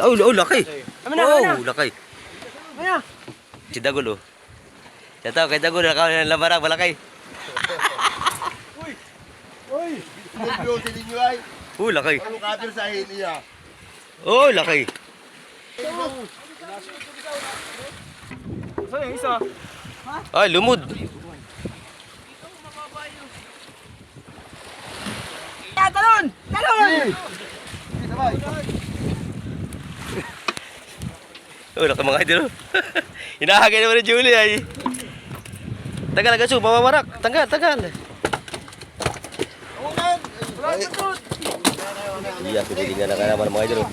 Oh, laki. Oh, laki. Ano? Si Dagol, oh. Ito, kay Dagol, nakaw ng labarang, malaki. Uy! Nag-beauty ninyo ay. Oh, laki. Ano kadir sa niya? Oh, laki. Saan yung isa? Ay, lumod. Talon! Talon! Oh, laki mga idol. Hinahagay naman ni Julie ay. Tagal, Gaso, mamawarak. Tagal. Iya, pinilingan na ka naman mga idol.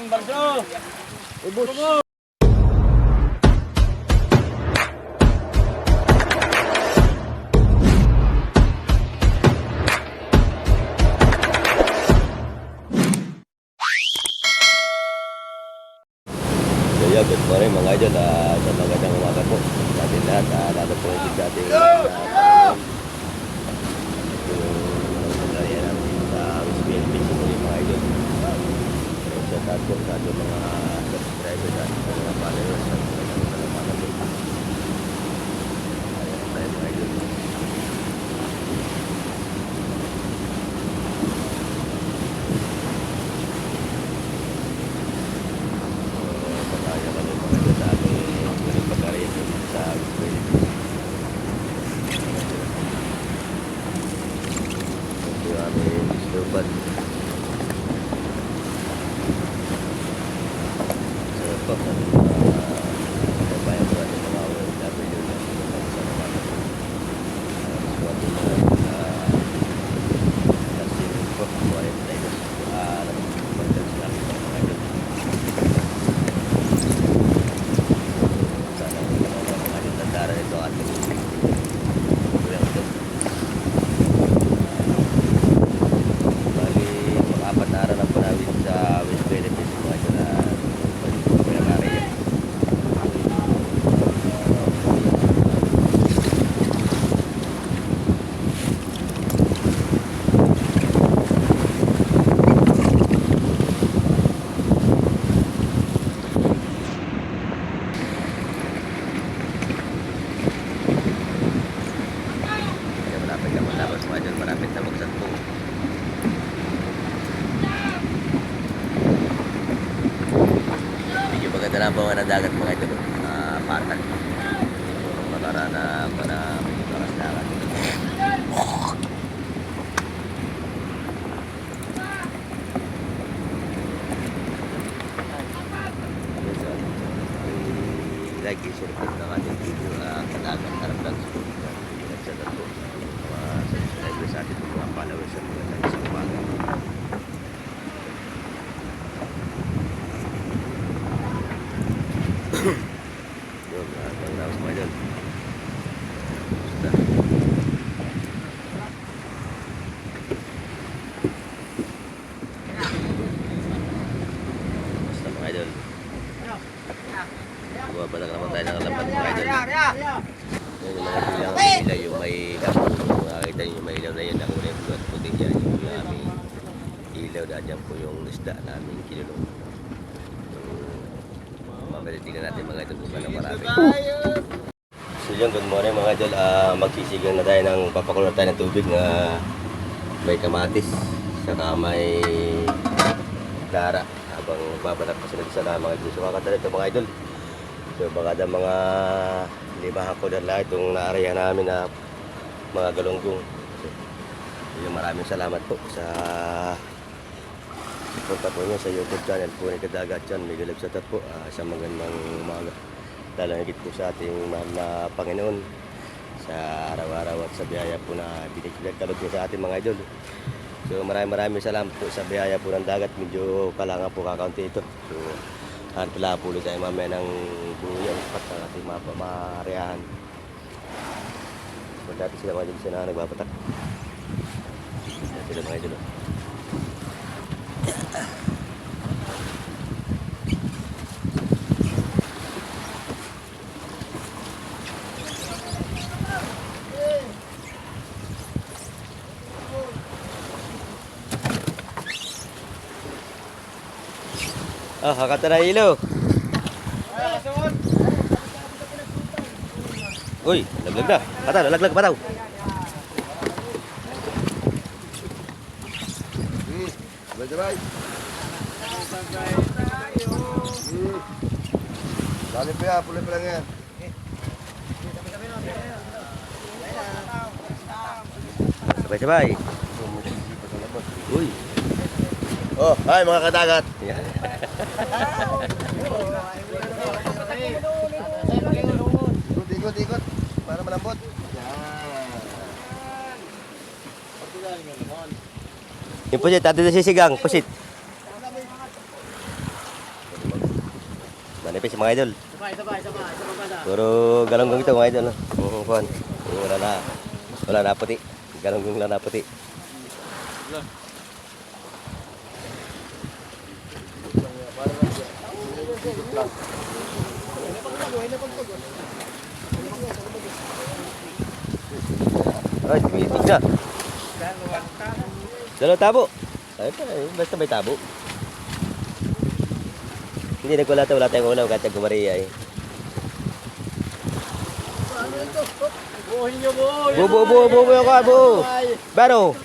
Bardo! Ubus! So yeah, good morning mga idol. Sa magandang umaga po sa ating lahat. Lalo po yung sa ating pagkariya natin sa SBL Fishing ulit mga idol. So sa po sa ating mga subscribers at mga followers at mga salamat po. Ayan tayo mga idol. Maganda na ang ng dagat mga ito. Patag. Magara na para maras dagat. Like, i-share po ng ating video kadagat harap lang sa pinagsagat po. Mga subscribers sa ating mga followers at mga tayo sa umaga. Yun, ang lawas mga dyan. Basta. Basta mga idol. Buwabalag naman tayo ng lambat mga idol. Yung mga bilang ilaw, yung may kapag makakita nyo yung may ilaw na yun. Ako na yung bulat puting dyan. Yung aming ilaw na dyan po yung isda namin kinulong. Tingnan natin mga idol kung paano marami. So yun, good morning mga idol. Magsisigang na tayo ng papakulo tayo ng tubig na may kamatis saka may dara habang babalat pa sila sa mga idol. So kakatala ito mga idol. So baka na mga limahan ko na lahat itong naarayan namin na mga galunggong. So yun, maraming salamat po sa punta po nyo sa YouTube channel po ni Kadagat Chan. May galap sa tat po. Isang magandang umaga. Lalo higit po sa ating mahal na Panginoon sa araw-araw at sa biyaya po na binigkalot nyo sa ating mga idol. So maraming salamat po sa biyaya po ng dagat. Medyo kalangan po kakaunti ito. So pala po ulit tayo mamaya ng buyan pat ng ating mareahan. So dati sila mga idol na nagpapatak. Sila mga idol. Ah, hakata na ilo. Uy, laglag na. Pataw, laglag, pataw. Sabay-sabay. Dali pa yan, pulay pa lang yan. Sabay-sabay. Uy. Oh, hi mga kadagat. Yan. Ikot, ikot. Para malambot. Yung pusit, ato na sisigang. Pusit. Manipis mga idol. Sabay. Puro galonggong ito mga idol. Kuhan. Wala na puti. Galonggong lang na puti. Ay, tumitig na. Dalaw tabo. Ay, basta may tabo. Hindi nagkulata, wala tayong ulam kahit nagkumariya eh. Buhin nyo, boy. Bu yung kabo. Baro.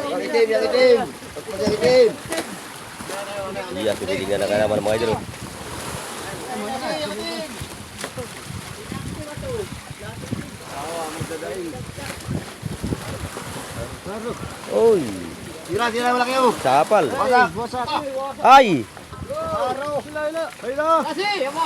Yang itim, yang itim. Pagpag yang itim. Iya, pinilingan na ka naman mga idol. Oy, Sira, wala kayo. sapal. Wasak. Ay! Kasi, ako.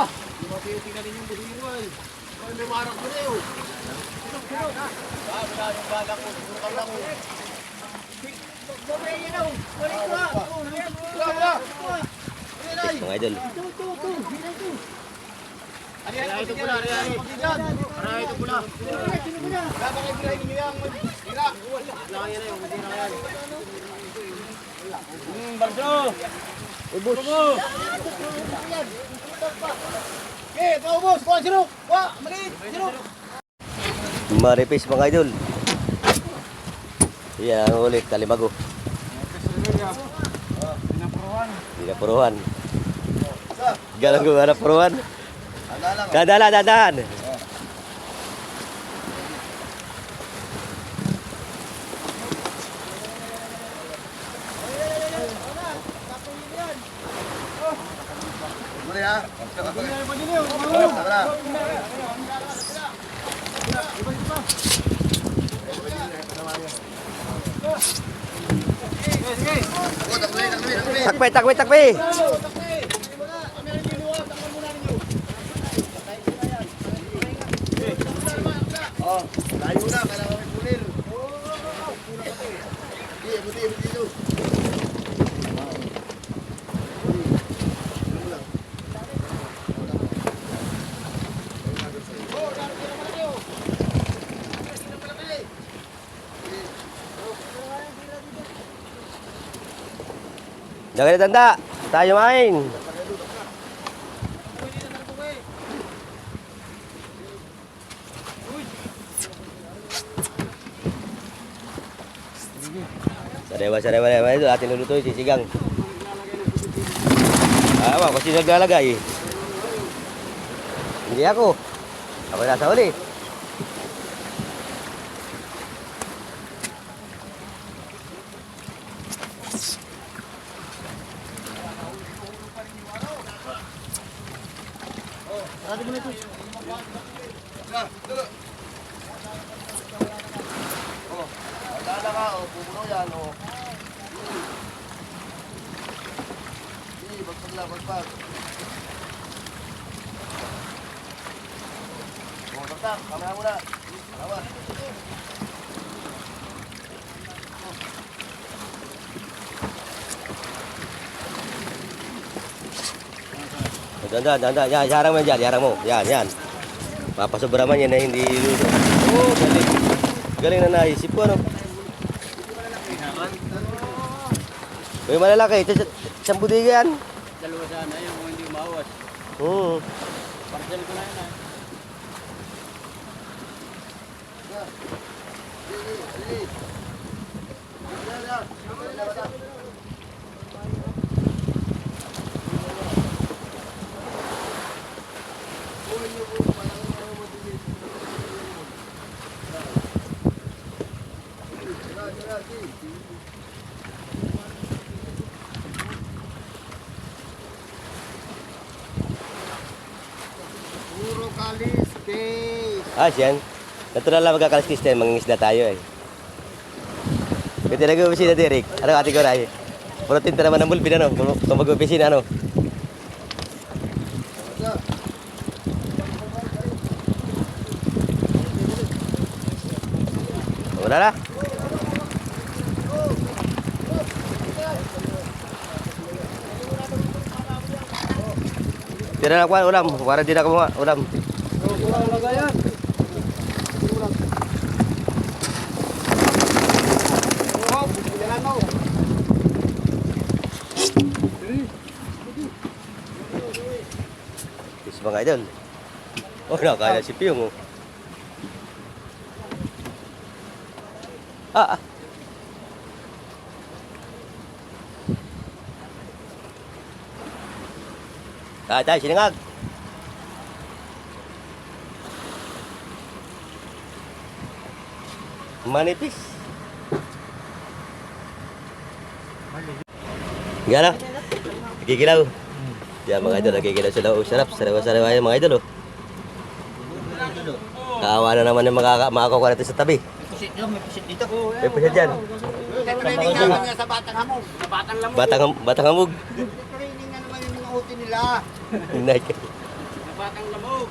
Mga idol. Balso. Ubus. Okay, paubos. Kuha, sirok. Kuha, maliit. Sirok. Maripis mga idol. Yan ang ulit, kalimago. Pinapuruhan. Galang ko na puruhan. Dadaan. Boleh ya? Tara. Takpe. Oh, layo na, kailangan may pulir. Buti dito. Jangan ditanda. Tayo main. Sarewa itu atin lulutoy sisigang. Wah, kasi naglalagay. Hindi ako. Ako nasa uli. Alala ka, pupuno yan, oh. Bagpag. Oh, tak, kamera muna. Alawa. Dandan. Ya, jarang mo. Yan. Papasobra man yan na hindi luto. Oh, galing. Galing na naisip ko, ano? May malalaki. Isang budiga yan. Dalawa sana yung hindi umawas. Parcel ko na yun ah. Puro kaliskis. Yan. Natural lang magkakaliskis tayo, mangingisda tayo eh. Kaya nag-uusina Derek. Ano ate ko ray? Puro tinta naman ng bulbin ano, kung mag-uusina ano. Wala na. Tira na ako ulam, para di na ako mga ulam. Is mga idol. Oh, nakaya si Piyong. Oh. Ah. Tayo, sinangag. Manipis. Gana? Gigilaw. Yan mga idol, nagigilaw sila. Oh, sarap, sarawa-sarawa yan mga idol. Oh. Kaawa na naman yung makakakuha natin sa tabi. Pusit lang, may pusit dito. May pusit dyan. Training naman nga sa Batang Hamog. Sa batang lamok. Batang hamog. Training na naman yung mga uti nila. Nike. Sa batang lamok.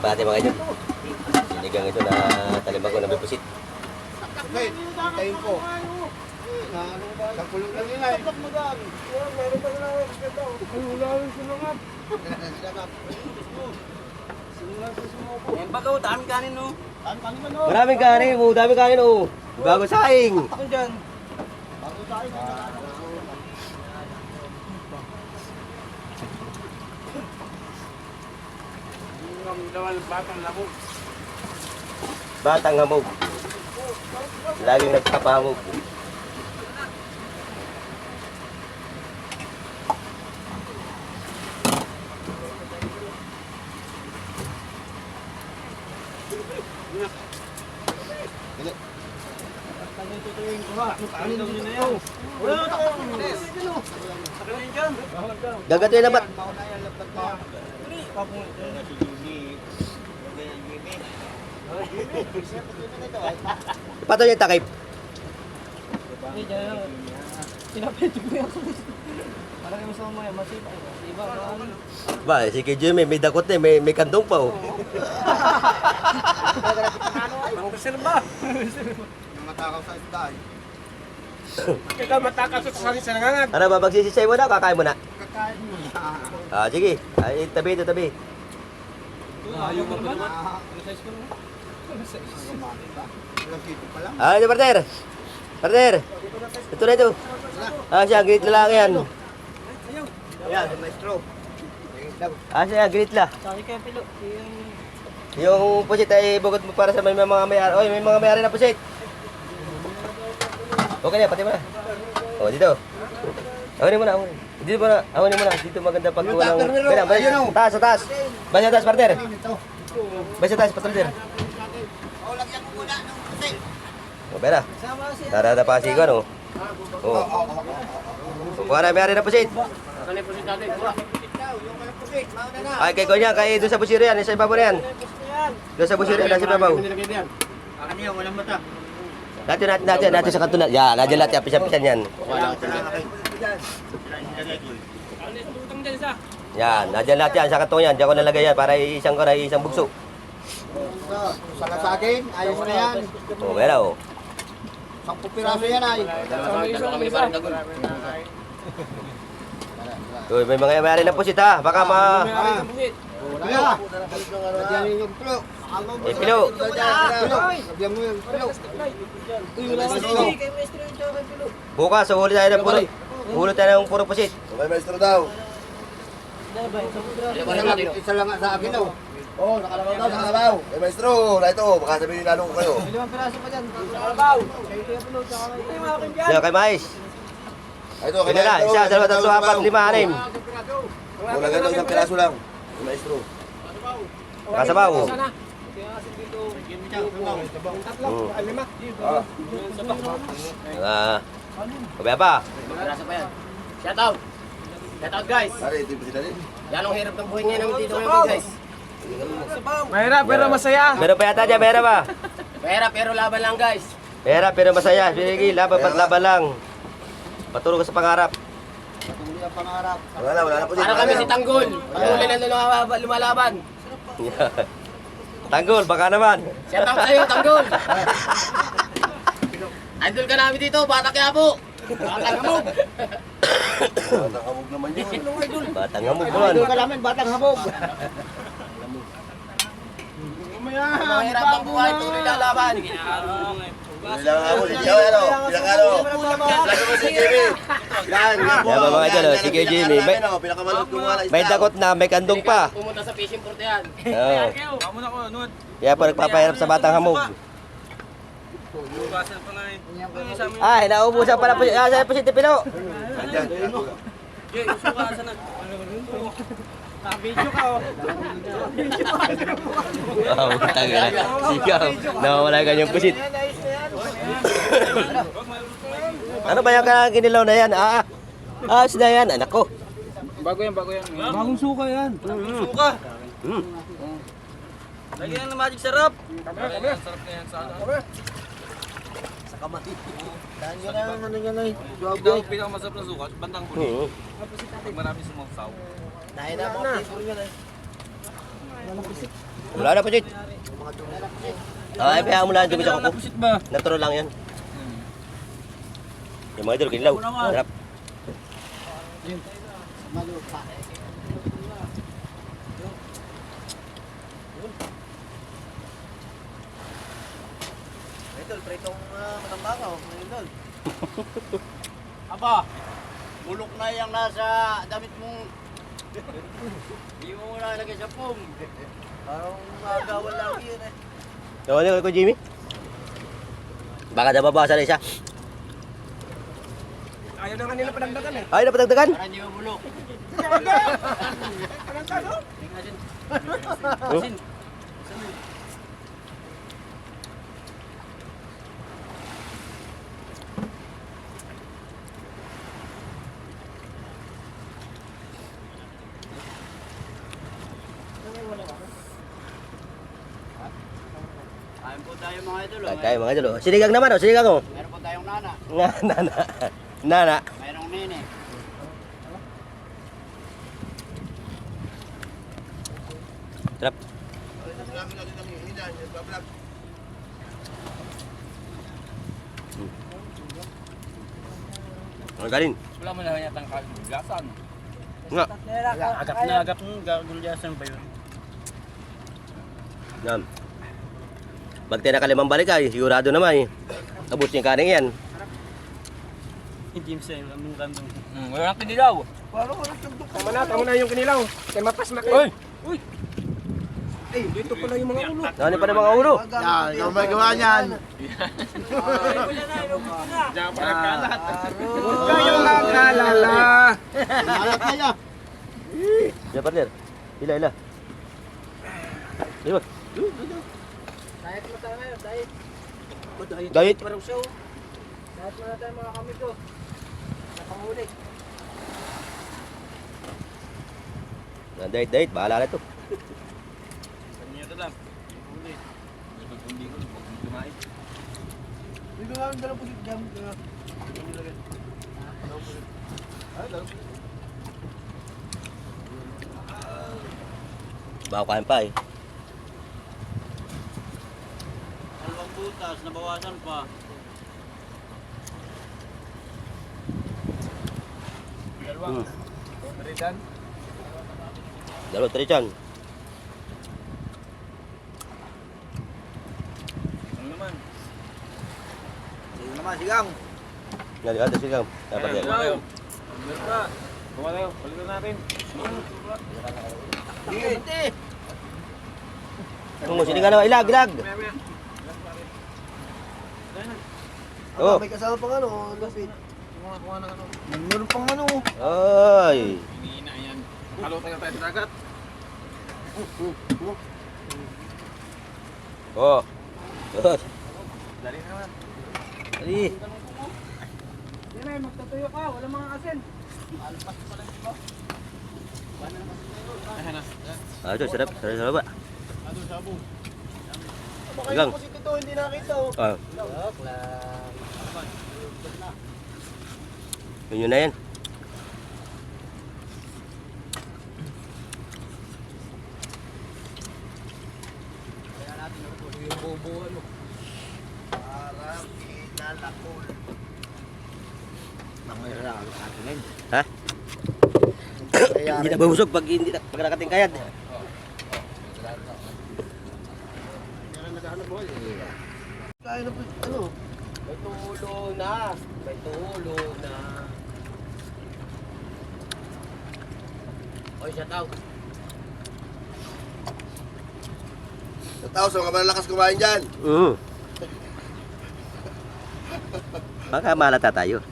Pati mga idol. Sinigang ito na talimbago na may pusit. Okay, tayo po. Sa kulong lang nila eh. Yan bagaw, dami kanin no. Maraming kanin, dami kanin oh. Bago saing. Ako dyan. Batang lamok. Batang hamog. Laging nagpapahamog. Gagatoy na ba? Pato niya takip. Ba, si Kay Jimmy may dakot na, may kandong pa oh. Reserva. Yung matakaw sa isda eh. Kita matakas sa sanangangan. Ano ba, magsisisay mo na, kakain mo na? Kakain mo na. Sige. Ay, tabi ito, tabi. Ayaw mo ba? Ilang kito pa lang. Ito, partner. Partner. Ito na ito. Siya, great na lang yan. Ayan, maestro. Siya, great la. Sabi kayo pilo. Yung pusit ay bugot mo para sa may mga may-ari. Oy, may mga may-ari na pusit. Okay na, pati mo na. Oh, dito. Awanin mo na, awanin. Dito mo na, awanin mo na. Dito maganda pag kulang. Kaya, taas, taas. Basta taas, partner. Basta taas, partner. O, lagyan mo muna ng kasi. O, pera. Narada pa si ko, no? Oo. Kuha na, may-ari na pusit. Ano yung pusit natin? Kuha. Yung walang pusik, mauna na. Ay, kay Konya, kay doon sa busiro yan. Sa ibabaw na yan. Doon sa busiro yan, sa ibabaw. Akan niya, walang mata. Natin sa kanto na. Yan, nandiyan lahat yan, pisan-pisan yan. Yan, nandiyan lahat yan, sa kanto yan. Diyan ko nalagay yan para isang koray, isang bugso. Saka sa akin, ayos na yan. O, meron o. 10 piraso yan ay. Uy, may mga may-ari na pusit ha. Baka ma... Wala. Lagyan mo yung pilo. Pilo. Lagyan mo yung pilo. Bukas, huli tayo ng puro. Huli tayo ng puro pusit. Okay, maestro daw. Isa lang nga sa akin daw. Oh, nakalabaw daw, nakalabaw. Eh, maestro, na ito, baka sabihin lalo ko kayo. Yan kay Mais. Ito, Pili na, isa, dalawa, tatlo, apat, lima, anim. Wala ganito, isang piraso lang. Eh, maestro. Kasabaw. Kabaya pa. Marasa pa yan. Shout out! Shout out guys! Pare, ito yung sila din. Yan ang hirap ng buhay ngayon namin dito ngayon guys. Mahirap pero masaya. Meron pa yata dyan, meron pa. Mahirap pero laban lang guys. Meron pero masaya. Sige, laban pat laban lang. Patulog ka sa pangarap. Patuloy ang pangarap. Wala na po dito. Para kami si Tanggol. Patuloy na lumalaban. Tanggol, baka naman. Shout out sa'yo Tanggol! Idol ka namin dito, Bata Quiapo! Batang Hamog! Batang hamog naman yun. Batang hamog naman. ka namin, batang hamog. Mahirap ang buhay, tuloy lalaban. Ilang hamog, ilang ano. Lagi mo si Jimmy. Ilan, Yan ba mga idol, sige Jimmy. Pinakamalot ko nga na May dakot na, may kandong pa. Pumunta sa fishing port yan. Oo. Kaya pa nagpapahirap sa batang hamog. Ay, naubusan pala po. Sa'yo po si Tipino. Andyan. Wow, taga na. Sigaw. Nawawala kanyang pusit. Ano ba yung kinilaw na yan? Na yan, anak ko. Bago yan. Bagong suka yan. Suka. Lagyan ng magic sarap. Sarap na yan sa ano. Ito ang pinakamasarap na suka, bandang huli. Pag marami sumangsaw. Dahil na mga Wala na pusit. Ay, kaya mo lang dumi sa kuko. Pusit ba? Natural lang yan. Yung mga idol, kinilaw. Sarap. Idol, pritong matambangaw. Idol. Aba, bulok na yung nasa damit mong... Hindi mo muna lagay sa pum. Parang magawan lang yun eh. Nawala ko Jimmy. Baka nababawasan na isa. Ayaw na kanila padagdagan eh. Ay, napatagdagan. Para hindi mo bulok. Kain po tayo mga idol. Kaya mga idol. Sinigang naman, sinigang oh. Meron po tayong nana. Nana. Nana. Merong nene. Sarap. Ang galing. Wala mo na yatang gasan. Nga. Agap na agap ng gagulyasan pa yun. Yan. Pag tinakalimang balik ay, sigurado naman eh. Abot yung kaning yan. Hindi mo sa'yo, aming kandong. Wala nang kinilaw. Tama na yung kinilaw. Kaya mapas na kayo. Uy! Eh, dito pala yung mga ulo. Ano pa ng mga ulo? Yan, ikaw may gawa niyan. Diyan pa nagkalat. Huwag kayong nagkalala. Malat kaya. Yan partner. Ila. Di ba? Diet mo tayo ngayon, diet. Diet. Parang show. Diet mo na tayo mga kami ko. Nakahuli. Diet. Bahala na to. Ganyan ito lang. Huli. Hindi ko, huwag mong kumain. Dito nga ang dala po si Jam. Baka kain pa eh. Dalawang butas, nabawasan pa. Hmm. Beritan. Dalawa, trechan. Ano naman? Sige naman, sigang. Nga, ada sigang. Dapat yan. Tayo. Berta. Bawa tayo. Balikan natin. Sige. Tungo, sini ka na. Ilag, ilag. Oh. May kasama pang ano, lapit. Meron pang ano. Ay. Hinihina yan. Halo tayo sa dagat. Oh. Dos. Dali naman. Dali. Yan ay, magtatuyo ka. Wala mga asin. Ah, ito, sarap. Sarap, sarap ba? Baka Ilang. yung pusit ito, hindi nakita oh. Ah. Yun na yan. Parang kinalakol. Ha? Hindi na babusog pag hindi na pag nakatingkayad. Kaya na po, ano? May tulo na. May tulo na. Oy, shout out. Sa tao, sa mga malalakas kumain dyan. Baka malata tayo.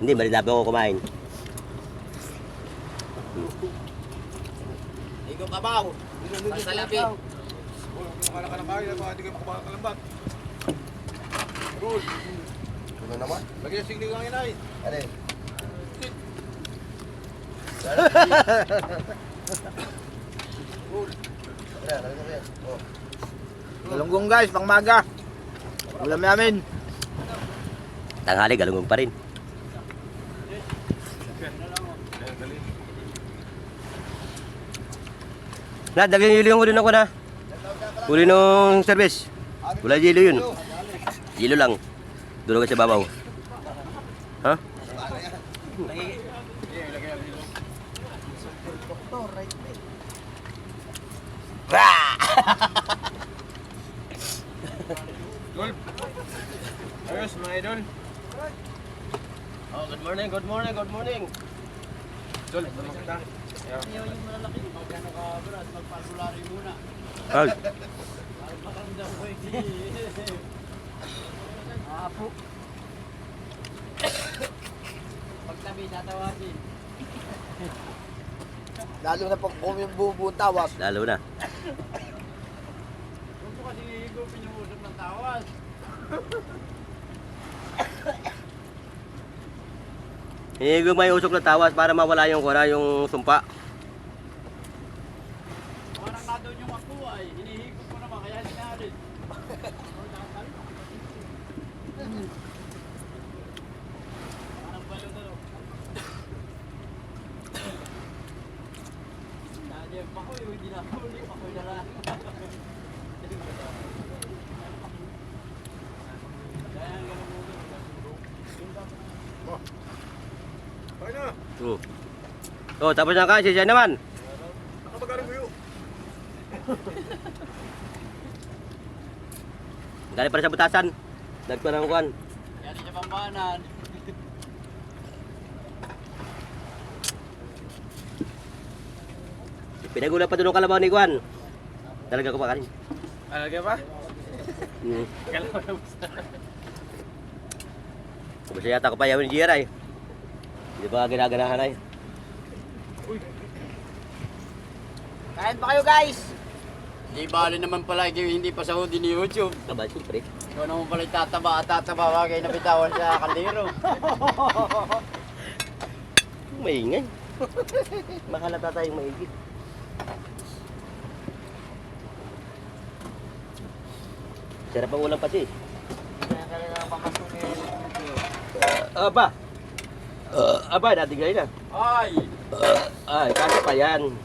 Hindi, malilabo ako kumain. Ikaw kabaw. Pasalabi. Kung ka na kaya, baka di ka makakalambat. Rule. Ano naman? Lagi yung sigli kang inay. Ano eh? Ayan, ano yan? Oh. Galunggong guys, pangmaga. Ulam namin. Tanghali, galunggong pa rin. Na, dagang yelo yung huli na ko na. Huli nung service. Wala yelo yun. Yelo lang. Dulo ka sa babaw. Ha? Dol. Ayos, mga idol. Oh, good morning, good morning, good morning. Dol, tulong kita. Ayaw yung malalaki. Magkano ka, Brad? Magpalkulari muna. Ay, Pakamdam ko eh. Apo. Pagtabi, tatawagin. Lalo na pag kung yung bubuong tawas. lalo na. Huwag mo kasi higo, pinuusap ng tawas. Hinigo may usok na tawas para mawala yung kura, yung sumpa. Parang na doon yung ako ay. Hinihigop ko naman, kaya hinahalin. Parang balo na no. Dahil yung pakoy, hindi na huli, pakoy na lang. Kaya ang ganun mo. Kaya na. Oh, tapos na kasi siya naman. Nakapagkarang buyo. Galing pa rin sa butasan. Nagparang kuhan. Kaya di siya pambanan. Pinagulang pa doon ang kalabaw ni Juan. Talaga ko pa kanin. Alagay pa? Kalaw na basta. Basta yata ko pa yawin ni Jira eh. Hindi ba ginaganahan ay? Kain pa kayo guys! Di bali naman pala, hindi pa sahodi ni YouTube. Aba, siyempre. Ikaw naman pala tataba at tataba, wagay na bitawan sa kaldero. Maingay. Makalata tayong maigit. Sarap ang ulam pati. Aba. Aba, natin ganyan na. Ay! Ay, kasi pa yan.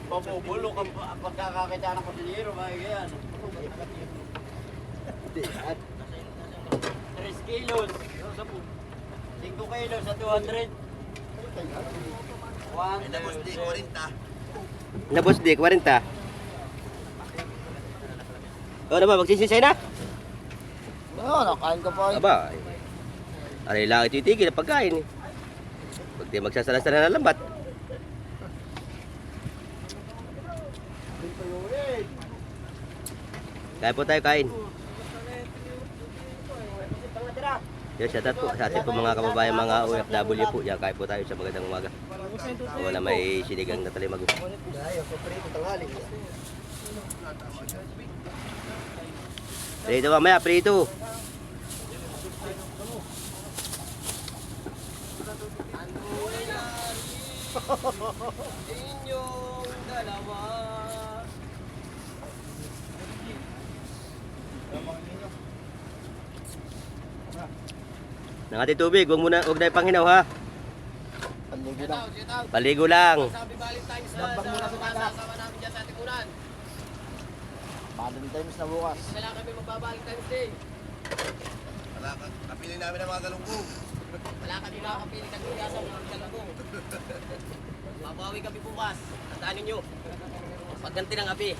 Pabubulok ang pagkakakita ng kaldero, bagay yan. 3 kilos. 5 kilos sa 200. Nabos di, 40. O naman, magsisinsay na. Oo, nakain ka pa. Aba, aray lang ititigil ang pagkain eh. Pag di magsasalasan na lambat. Kain po tayo, kain. Yan, shout out po sa ating po mga kababayan, mga OFW po. Yan, kain po tayo sa magandang umaga. Wala may sinigang na talimago. Prito mamaya, prito. Inyong dalawa. Nang ating tubig, huwag na ipanghilaw ha. Paligo lang. Sabi Valentine's na sama namin dyan sa Tikunan. Valentine's na bukas. Kailangan kami magba-Valentine's Day. Wala ka. Kapilin namin ang mga galunggong. Wala kami makakapili kang hiyasan ng galagong. Babawi kami bukas. Tandaan ninyo. Pagganti ng api.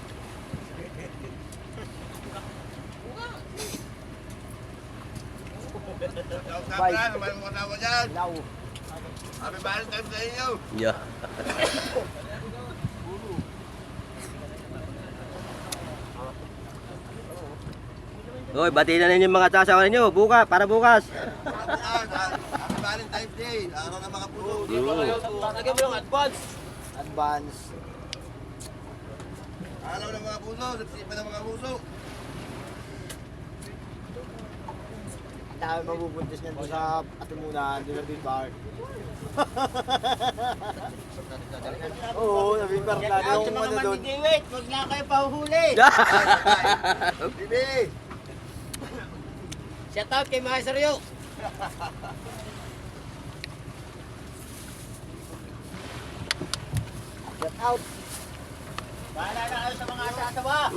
Kapra, naman mo kasama dyan. Happy Valentine's sa inyo. Yeah. Hoy, batiin na ninyo yung mga tasawa ninyo. Para bukas. Happy Valentine's Day. Araw ng mga puso. Lagyan mo yung advance. Advance. Araw ng mga puso. Sipsipan ng mga puso. Dami mabubuntis niyan doon sa Atimunan, doon sa Bibar. Oo, sa Bibar na yung ano doon. Wait, huwag na kayo pahuhuli. Bibi. Shout out kay Maestro Rio. Get out! Bahala na kayo sa mga asasawa.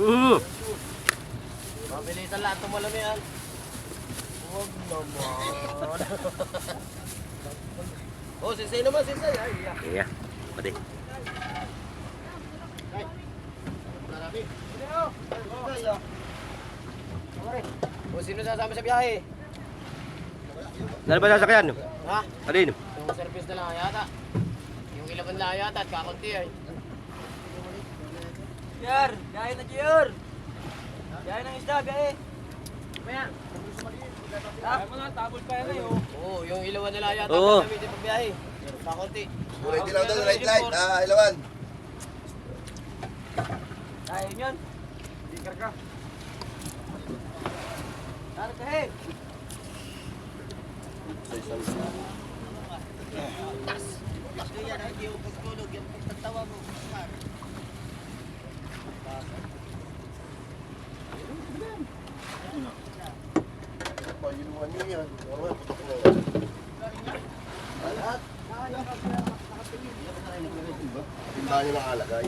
Mabilisan lahat tumalami yan. Huwag naman. Oh, sisay naman, sisay. Ay, Yeah. Pati. marami. O, sino sasama sa biyahe? Ano ba sasakyan? Ha? Alin? Yung service na lang yata. Yung ilaban lang yata at kakunti ay. Jer! Biyahe na Jer! Biyahe ng isda, biyahe! Maya! Ha? Mga tabol pa yan ay oh. Oo, yung ilawan nila yata. Oo. Kami din pagbiyahe. Kakunti. Kulay dilaw daw, right light. Ilawan. Kaya yun. Sticker ka. Tara ka he! Tas! Kaya na, hindi yung pagtulog, yung pagtawa mo. Paginuan niyo yan. Ano, putok na yan. Tindahan niyo nakalagay.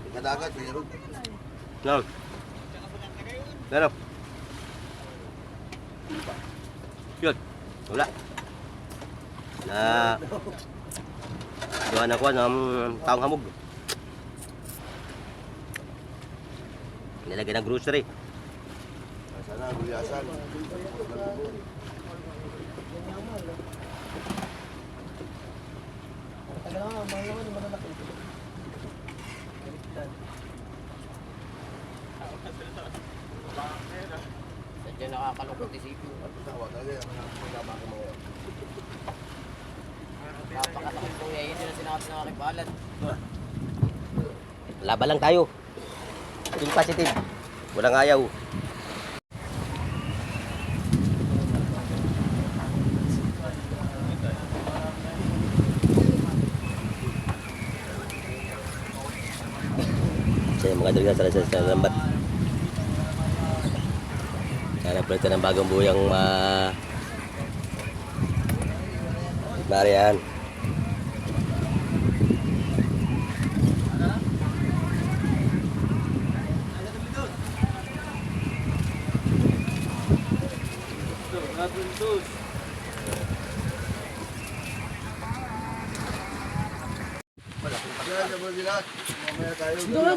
Kadagat, meron. No. Laro. Yun. Wala. Na. Doon ako ng taong hamog. Nilagay ng grocery. Sana, gulyasan. Sadya nakakalungkot isipin. Napakasakit kong yayin na sinabi ng aking balat. Laban lang tayo. Think positive. Walang ayaw. Saya mga dalaga sa lambat. Sana pala ito ng bagong buyang Marian.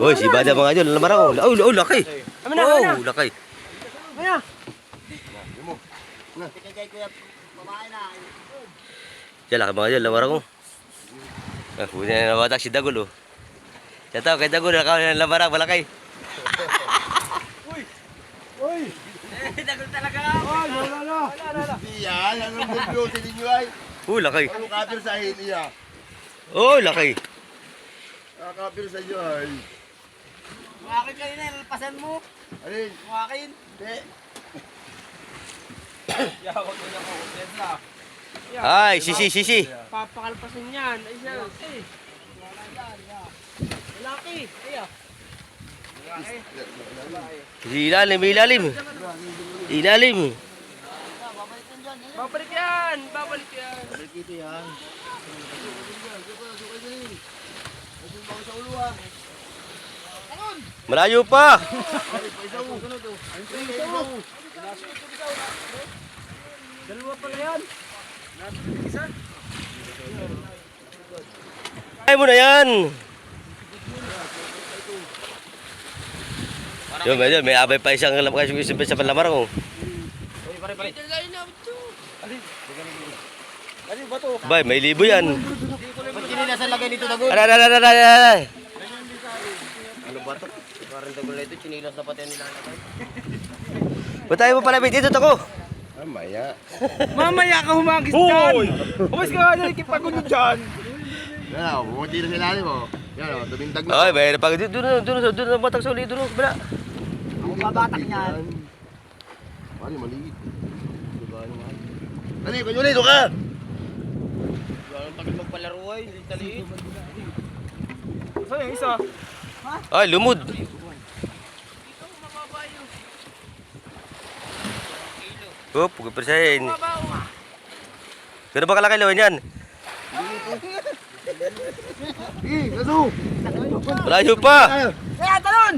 Hoy, si Bada mga idol, lamar ako. Oh, laki. Oh, laki. Siya laki mga idol, lamar ako. Punya na batak si Dagol oh. Yata, kay Dago, nakawin ng labarang, malaki. Dagol talaga. Hindi yan. Ang bublutin ninyo ay. Laki. Ano kapir sa hili ah. Laki. Nakakapir sa inyo ay. Kumakin kayo na, lalpasan mo. Alin? Kumakin. Hindi. Yakot mo niya ko. Yes na. Ay, sisi. Papakalpasin yan. Ay siya. Laki. Ayan. Ilalim. Babalik yan. Dito yan. Malayo pa. Dalawa pala yan. Ay mo na yan. Yun, may abay pa isang sa panlamarang. Ano ba to? Bay, may libo yan. Ba't kinilasan lagay dito Dagol? Ano. Ano ba to? Parang Dagol na ito, chinilas na pati ang nilalagay. Ba't tayo mo palapit dito, Tako? Maya. Mamaya ka humagis dyan. Umas ka nga na ikipagulo dyan. Yan o, bumuti na sa ilalim o. Yan o, tumintag na. Ay, may napag doon na matag sa uli, doon bala. Ang babatak niyan. Ano, maliit. Dali, kunyuli, doon ka! Ang tagal magpalaro ay, taliit. Saan yung isa? Ay, lumod. Pagkapersahin. Gano'n ba kalaki lawan yan? Malayo pa. Talon!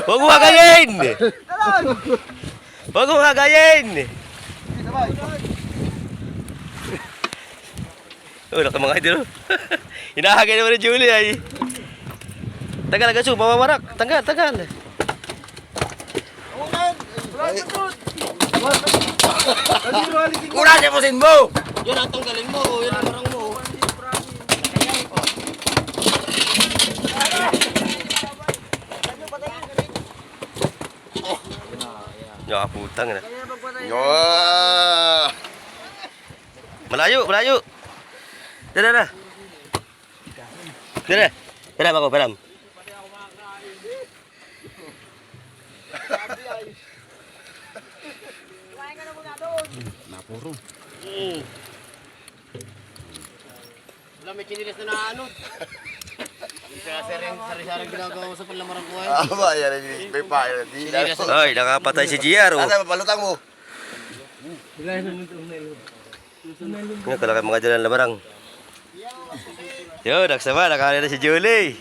Huwag mo hagayin! Huwag mo hagayin! Laki mga idol. Hinahagay naman ni Julie ay. Tagal, mamawarak. Tagal. Una, siyapusin mo! Yan ang tanggalin mo, yan ang marang mo. Putang na. Yo! Malayo. Dala. Peram ako. Wala, may chinilas na naanod. Sari-sari ginagawa mo sa panlamarang ko ay. Aba, yan may payo. Ay, nakapatay si GR. Asa, papalutang mo. Ngayon, kalaki mga dala ng lamarang. Yun, nagsama, nakahali na si Julie.